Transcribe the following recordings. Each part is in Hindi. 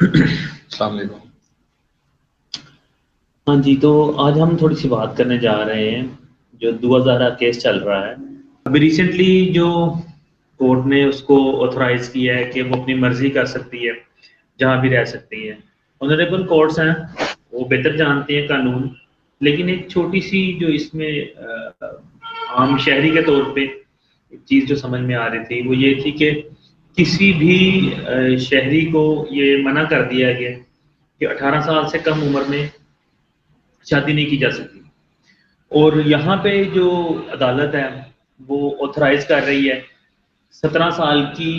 अस्सलाम वालेकुम। हाँ जी, तो आज हम थोड़ी सी बात करने जा रहे हैं जो दुआ ज़हरा केस चल रहा है। अभी रिसेंटली जो कोर्ट ने उसको ऑथराइज़ किया है कि वो अपनी मर्ज़ी कर सकती है, जहाँ भी रह सकती है। ऑनरेबल कोर्ट्स हैं, वो बेहतर जानते हैं कानून, लेकिन एक छोटी-सी जो इसमें आम शहरी के तौर पे एक चीज़ जो समझ में आ रही थी, वो ये थी कि किसी भी शहरी को ये मना कर दिया गया कि 18 साल से कम उम्र में शादी नहीं की जा सकती। और यहाँ पे जो अदालत है वो ऑथराइज कर रही है 17 साल की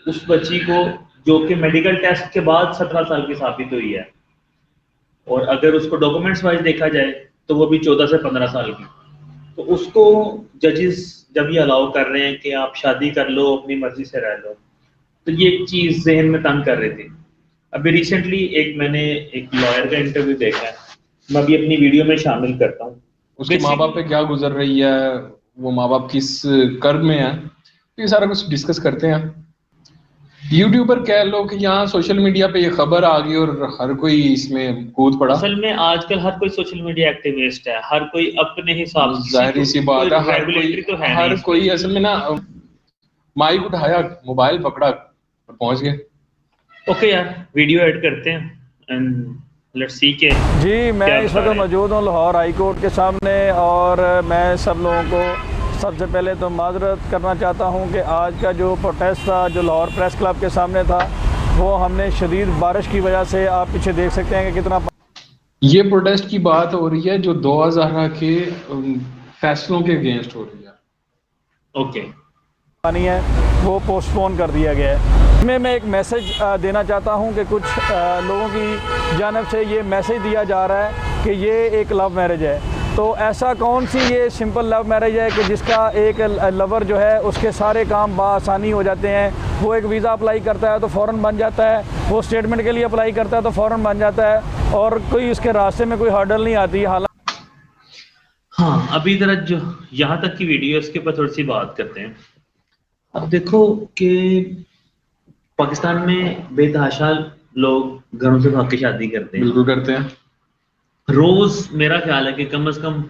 उस बच्ची को जो कि मेडिकल टेस्ट के बाद 17 साल की साबित हुई है, और अगर उसको डॉक्यूमेंट्स वाइज देखा जाए तो वो भी 14 से 15 साल की। तो उसको जजेस जब ये अलाउ कर रहे हैं कि आप शादी कर लो, अपनी मर्जी से रह लो, तो ये एक चीज़ जहन में तंग कर रही थी। अभी रिसेंटली मैंने एक लॉयर का इंटरव्यू देखा है, मैं अभी अपनी वीडियो में शामिल करता हूँ। उसके माँ बाप पे क्या गुजर रही है, वो माँ बाप किस कर्ज में है, ये सारा कुछ डिस्कस करते हैं। यूट्यूब पर कह लो कि यहाँ सोशल मीडिया पे ये खबर आ गई और हर कोई इसमें कूद पड़ा। असल में आजकल हर कोई सोशल मीडिया एक्टिविस्ट है, हर कोई अपने हिसाब से, जाहिर सी बात है, रेगुलेटरी तो है नहीं हर इसमें। कोई असल में ना माइक उठाया, मोबाइल पकड़ा और पहुंच गए। ओके यार, वीडियो ऐड करते हैं एंड लेट्स सी के जी, मैं क्या इस बता वक्त रहे हैं। मौजूद हूँ लाहौर हाई कोर्ट के सामने, और मैं सब लोगों को सबसे पहले तो माजरत करना चाहता हूँ कि आज का जो प्रोटेस्ट था जो लाहौर प्रेस क्लब के सामने था, वो हमने शदीद बारिश की वजह से, आप पीछे देख सकते हैं कि कितना ये प्रोटेस्ट की बात हो रही है जो 2000 के फैसलों के अगेंस्ट हो रही है। ओके, पानी है वो पोस्टपोन कर दिया गया है। इसमें मैं एक मैसेज देना चाहता हूं कि कुछ लोगों की जानिब से ये मैसेज दिया जा रहा है कि ये एक लव मैरिज है। तो ऐसा कौन सी ये सिंपल लव मैरिज है कि जिसका एक लवर जो है उसके सारे काम बआसानी हो जाते हैं। वो एक वीज़ा अप्लाई करता है तो फ़ौरन बन जाता है, वो स्टेटमेंट के लिए अप्लाई करता है तो फ़ौरन बन जाता है, और कोई उसके रास्ते में कोई हर्डल नहीं आती। हालांकि हाँ, अभी ज़रा जो यहाँ तक की वीडियो है उसके ऊपर थोड़ी सी बात करते हैं। अब देखो कि पाकिस्तान में बेतहाशा लोग घरों से भाग के शादी करते हैं। बिल्कुल करते हैं। रोज मेरा ख्याल है कि कम से कम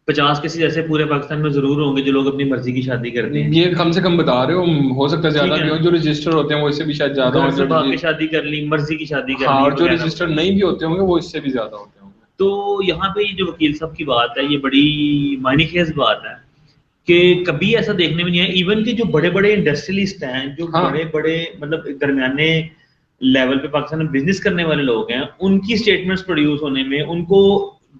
50 किसी ऐसे पूरे पाकिस्तान में जरूर होंगे जो लोग अपनी मर्जी की शादी करते हैं। ये कम से कम बता रहे हो सकता है ज्यादा ठीक भी है, हो, जो रजिस्टर होते हैं वो इससे भी शायद ज्यादा घर हो, से जो भाग के शादी कर ली, मर्जी की शादी कर हाँ, ली और जो वगैरह रजिस्टर वगैरह। नहीं भी होते होंगे वो इससे भी ज्यादा होते होंगे। तो यहाँ पे ये जो वकील साहब की बात है, ये बड़ी मायनेखेज बात है कि कभी ऐसा देखने में नहीं है। इवन कि जो बड़े बड़े इंडस्ट्रियलिस्ट हैं, जो हाँ बड़े बड़े मतलब दरमियाने लेवल पे पाकिस्तान में बिजनेस करने वाले लोग हैं, उनकी स्टेटमेंट्स प्रोड्यूस होने में उनको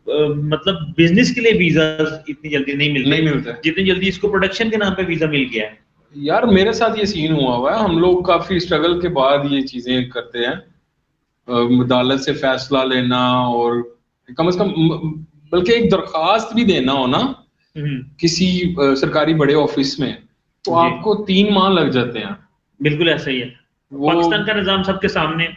मतलब बिजनेस के लिए वीजा इतनी जल्दी नहीं नहीं मिलते मिलता है। जितनी जल्दी इसको प्रोडक्शन के नाम पे वीजा मिल गया है। यार मेरे साथ ये सीन हुआ हुआ है, हम लोग काफी स्ट्रगल के बाद ये चीजें करते हैं। अदालत से फैसला लेना, और कम से कम बल्कि एक दरखास्त भी देना हो ना किसी सरकारी बड़े ऑफिस में, तो जी, आपको 3 माह लग जाते हैं। बिल्कुल ऐसा ही है। वो पाकिस्तान का निजाम सबके सामने।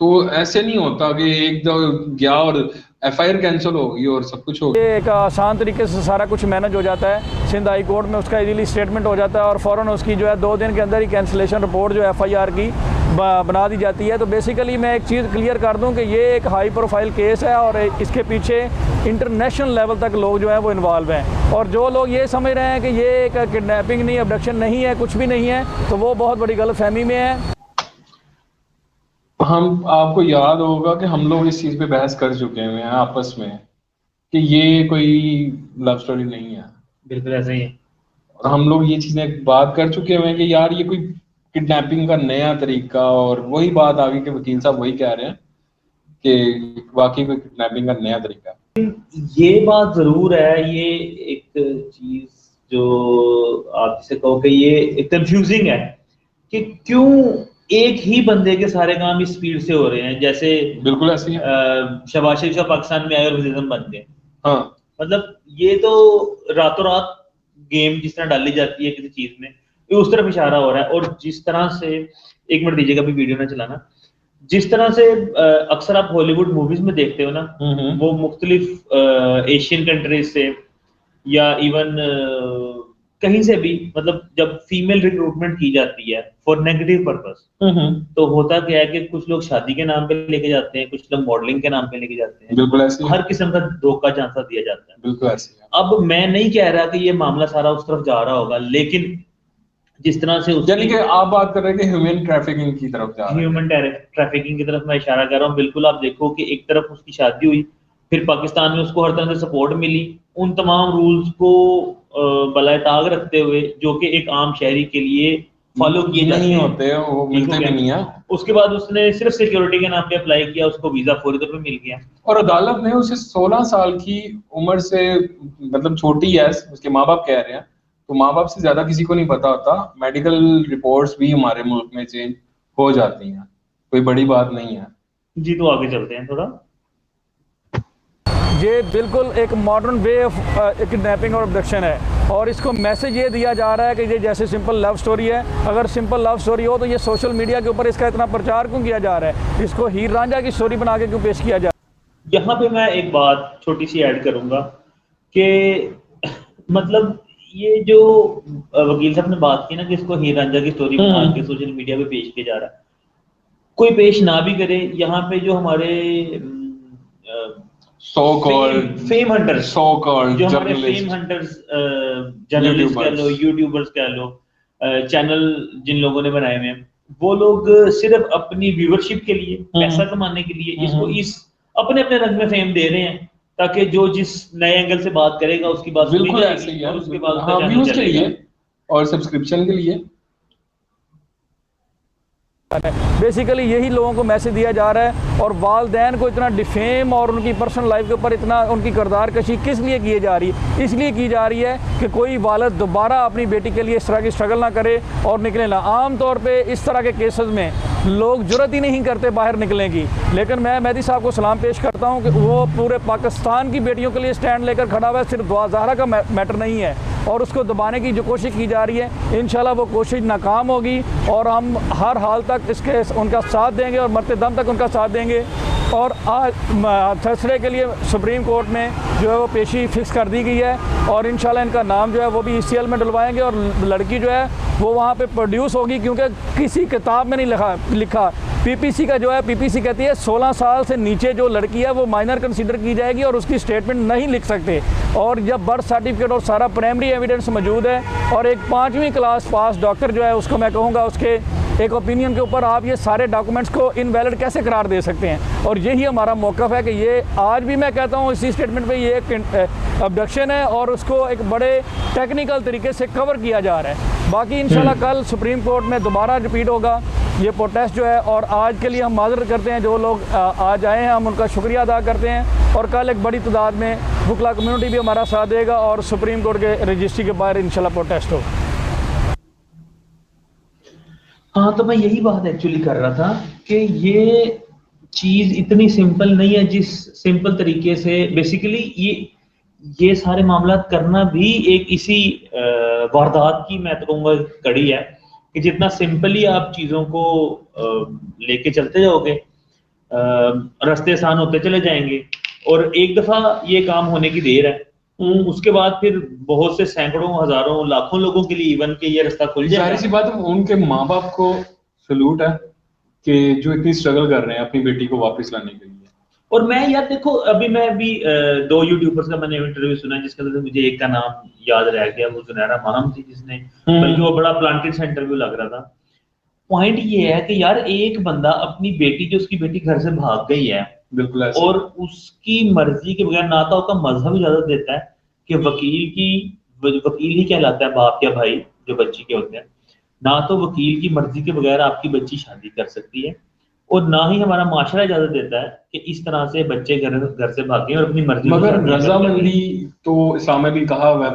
तो ऐसे नहीं होता कि एक दो गया और एफआईआर कैंसिल हो गई और सब कुछ हो गया। ये एक आसान तरीके से सारा कुछ मैनेज हो जाता है। सिंध हाई कोर्ट में उसका इजीली स्टेटमेंट हो जाता है और फ़ौरन उसकी जो है 2 दिन के अंदर ही कैंसिलेशन रिपोर्ट जो एफआईआर की बना दी जाती है। तो बेसिकली मैं एक चीज़ क्लियर कर दूं कि ये एक हाई प्रोफाइल केस है और इसके पीछे इंटरनेशनल लेवल तक लोग जो हैं वो इन्वॉल्व हैं। और जो लोग ये समझ रहे हैं कि ये एक किडनैपिंग नहीं, अबडक्शन नहीं है, कुछ भी नहीं है, तो वो बहुत बड़ी गलतफहमी में है। हम आपको याद होगा कि हम लोग इस चीज पे बहस कर चुके हैं आपस में कि ये कोई लव स्टोरी नहीं है। बिल्कुल ऐसा ही है। और हम लोग ये चीजें बात कर चुके हैं कि यार ये कोई किडनैपिंग का नया तरीका, और वही बात आगे के वकील साहब वही कह रहे हैं कि वाकई कोई किडनैपिंग का नया तरीका है। ये बात जरूर है, ये एक चीज जो आप जिसे कहो कि ये कंफ्यूजिंग है कि क्यों एक ही बंदे के सारे काम इस स्पीड से हो रहे हैं। जैसे बिल्कुल ऐसे ही है। शहबाज शरीफ साहब पाकिस्तान में आए और वज़ीर-ए-आज़म बन गए। हाँ, मतलब ये तो रातों रात गेम जिस तरह डाली जाती है किसी चीज में, ये उस तरफ इशारा हो रहा है। और जिस तरह से, एक मिनट दीजिएगा, अभी वीडियो ना चलाना, जिस तरह से अक्सर आप हॉलीवुड मूवीज में देखते हो ना, वो मुख्तलिफ एशियन कंट्रीज से या इवन कहीं से भी, मतलब जब फीमेल रिक्रूटमेंट की जाती है फॉर नेगेटिव पर्पस, तो होता क्या है कि कुछ लोग शादी के नाम पे लेके जाते हैं, कुछ लोग मॉडलिंग के नाम पे लेके जाते हैं, बिल्कुल ऐसे हर किस्म का धोखा झांसा दिया जाता है। बिल्कुल ऐसे। अब मैं नहीं कह रहा कि ये मामला सारा उस तरफ जा रहा होगा, लेकिन जिस तरह से यानी कि आप बात कर रहे हैं कि ह्यूमन ट्रैफिकिंग की तरफ जा रहे हैं। ह्यूमन ट्रैफिकिंग की तरफ मैं इशारा कर रहा हूँ। बिल्कुल आप देखो कि एक तरफ उसकी शादी हुई, फिर पाकिस्तान में उसको हर तरह से सपोर्ट मिली, उन तमाम रूल्स को बलाए ताग रखते हुए जो कि एक आम शहरी के लिए फॉलो किए जाते नहीं होते, वो मिलते भी नहीं है। उसके बाद उसने सिर्फ सिक्योरिटी के नाम पे अप्लाई किया, उसको वीजा फौरी तौर पे मिल गया, और अदालत ने उसे 16 साल की उम्र से, मतलब छोटी है, उसके माँ बाप कह रहे हैं, तो माँ बाप से ज्यादा किसी को नहीं पता होता। मेडिकल रिपोर्ट्स भी हमारे मुल्क में चेंज हो जाती हैं, कोई बड़ी बात नहीं है जी। तो आगे चलते हैं थोड़ा। ये बिल्कुल एक मॉडर्न वे ऑफ किडनैपिंग और अब्डक्शन है, और इसको मैसेज ये दिया जा रहा है कि ये जैसे सिंपल लव स्टोरी है, अगर सिंपल लव स्टोरी हो तो ये सोशल मीडिया के ऊपर इसका इतना प्रचार क्यों किया जा रहा है, इसको हीर रांझा की स्टोरी बना के क्यों पेश किया जा रहा है। यहाँ पे मैं एक बात छोटी सी ऐड करूंगा कि मतलब ये जो वकील साहब ने बात की ना कि इसको हीर रांझा की स्टोरी बना के सोशल मीडिया पे पेश किया जा रहा है, कोई पेश ना भी करे, यहाँ पे जो हमारे फेम हंटर्स, जो हमारे फेम हंटर्स, जर्नलिस्ट कह लो, यूट्यूबर्स कह लो, चैनल जिन लोगों ने बनाए हुए हैं, वो लोग सिर्फ अपनी व्यूअरशिप के लिए, पैसा कमाने के लिए इसको इस अपने अपने रंग में फेम दे रहे हैं, ताकि जो जिस नए एंगल से बात करेगा उसकी बात बिल्कुल ऐसे ही है, और उसके बाद हाँ, व्यूज के लिए और सब्सक्रिप्शन के लिए। बेसिकली यही लोगों को मैसेज दिया जा रहा है, और वालदैन को इतना डिफेम और उनकी पर्सनल लाइफ के ऊपर इतना उनकी किरदार कशी किस लिए की जा रही है, इसलिए की जा रही है कि कोई वालिद दोबारा अपनी बेटी के लिए इस तरह की स्ट्रगल ना करे और निकले ना। आम तौर पे इस तरह के केसेस में लोग जुर्रत ही नहीं करते बाहर निकलने की, लेकिन मैं मेहदी साहब को सलाम पेश करता हूँ कि वो पूरे पाकिस्तान की बेटियों के लिए स्टैंड लेकर खड़ा हुआ है, सिर्फ दुआ ज़हरा का मैटर नहीं है, और उसको दबाने की जो कोशिश की जा रही है इंशाल्लाह वो कोशिश नाकाम होगी, और हम हर हाल तक इसके उनका साथ देंगे और मरते दम तक उनका साथ देंगे। और आज थर्सडे के लिए सुप्रीम कोर्ट में जो है वो पेशी फिक्स कर दी गई है, और इंशाल्लाह इनका नाम जो है वो भी ECL में डलवाएंगे, और लड़की जो है वो वहाँ पे प्रोड्यूस होगी, क्योंकि किसी किताब में नहीं लिखा। PPC का जो है, PPC कहती है 16 साल से नीचे जो लड़की है वो माइनर कंसीडर की जाएगी और उसकी स्टेटमेंट नहीं लिख सकते, और जब बर्थ सर्टिफिकेट और सारा प्राइमरी एविडेंस मौजूद है, और एक 5वीं क्लास पास डॉक्टर जो है उसको मैं कहूँगा उसके एक ओपिनियन के ऊपर आप ये सारे डॉक्यूमेंट्स को इनवैलिड कैसे करार दे सकते हैं। और यही हमारा मौक़िफ़ है कि ये आज भी मैं कहता हूँ इसी स्टेटमेंट पे ये एक अब्डक्शन है, और उसको एक बड़े टेक्निकल तरीके से कवर किया जा रहा है। बाकी इंशाल्लाह कल सुप्रीम कोर्ट में दोबारा रिपीट होगा ये प्रोटेस्ट जो है, और आज के लिए हम माजरत करते हैं जो लोग आज आए हैं, हम उनका शुक्रिया अदा करते हैं, और कल एक बड़ी तादाद में वकला कम्युनिटी भी हमारा साथ देगा और सुप्रीम कोर्ट के रजिस्ट्री के बाहर इंशाल्लाह प्रोटेस्ट होगा। हाँ, तो मैं यही बात एक्चुअली कर रहा था कि ये चीज इतनी सिंपल नहीं है, जिस सिंपल तरीके से बेसिकली ये सारे मामला करना भी एक इसी वारदात की मैं तो कहूँगा कड़ी है कि जितना सिंपली आप चीजों को लेके चलते जाओगे रास्ते आसान होते चले जाएंगे, और एक दफा ये काम होने की देर है, उसके बाद फिर बहुत से सैकड़ों हजारों लाखों लोगों के लिए इवन के ये रास्ता खुल जाएगा। जाहिर सी बात है, उनके माँ बाप को सलूट है कि जो इतनी स्ट्रगल कर रहे हैं अपनी बेटी को वापस लाने के लिए। और मैं यार देखो, अभी मैं भी 2 यूट्यूबर्स का मैंने इंटरव्यू सुना जिसके अंदर मुझे एक का नाम याद रह गया, वो जुनैरा माहम थी, जिसने जो बड़ा प्लांटेड से इंटरव्यू लग रहा था। पॉइंट ये है कि यार एक बंदा अपनी बेटी, जो उसकी बेटी घर से भाग गई है, बिल्कुल ऐसे, और उसकी मर्जी के बगैर, ना तो उसका मजहब इजाजत देता है कि वकील ही कहलाता है बाप या भाई जो बच्ची के होते हैं, ना तो वकील की मर्जी के बगैर आपकी बच्ची शादी कर सकती है, और ना ही हमारा माशरा इजाजत देता है कि इस तरह से बच्चे घर से भागें और अपनी मर्जी। मगर रजामंदी तो इस्लाम में भी कहा हुआ है,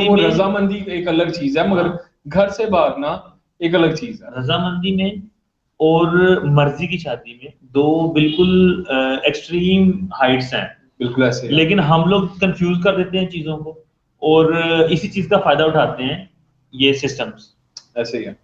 वो रजामंदी एक अलग चीज है, मगर घर से भागना एक अलग चीज है। रजामंदी में और मर्जी की शादी में दो बिल्कुल एक्सट्रीम हाइट्स हैं, बिल्कुल ऐसे, लेकिन हम लोग कंफ्यूज कर देते हैं चीजों को, और इसी चीज का फायदा उठाते हैं ये सिस्टम्स। ऐसे ही है।